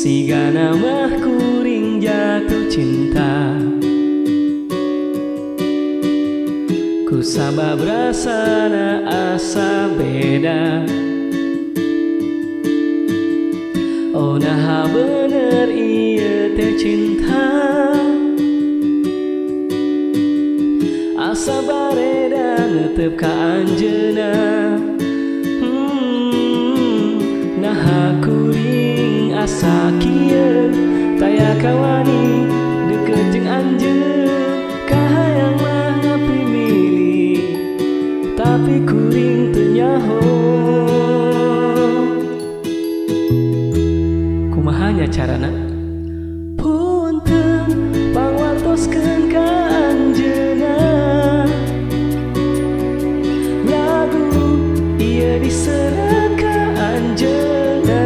Sigana mah kuring jatuh cinta, ku sabab rasana asa beda. Oh nah bener ieu teh cinta, asa bareda netep ka anjeunna. Nah kuring asa kieu taya kawani deket jeung anjeun, kahayang mah ngapimili tapi kuring teu nyaho. Kumaha nya carana? Punten pangwartoskeun ka anjeunna, lagu ieu diserat ka anjeunna,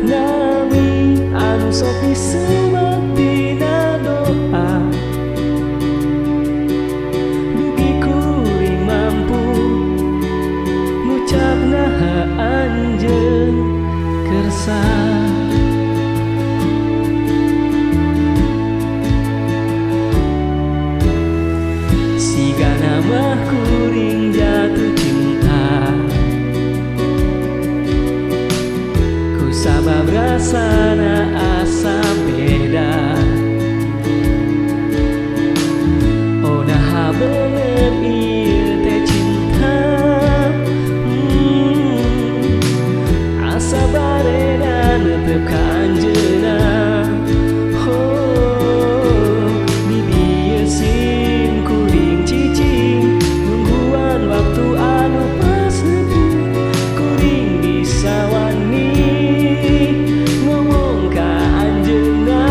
nami anu sok disebat dina doa. Dugi kuring mampu ngucapna anjeun kersa. Sigana mah kuring jatuh cinta, ku sabab rasana asa beda. Oh nah bener ieu teh cinta, asa bareda netep ka anjeunna. Oh dibiesin kuring cicing nungguan waktu anu pas leutik, kuring bisa wani ngomong ka anjeunna.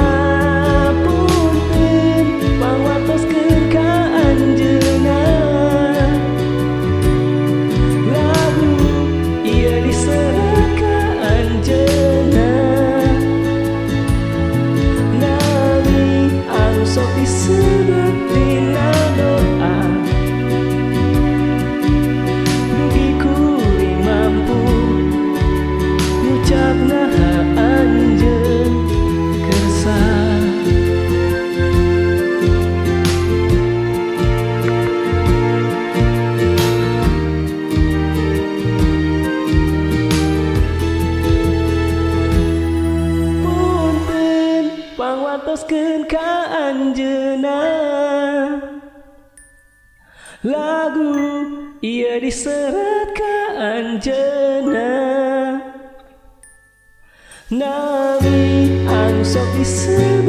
Punten pangwartoskeun ka anjeunna, lagu ieu diserat ka anjeunna, nami anu sok disebat dina doa. Dugi kuring mampu ngucapna anjeun kersa. Punten pangwartoskeun ka anjeunna, lagu ieu diserat ka anjeunna, nami anu sok disebat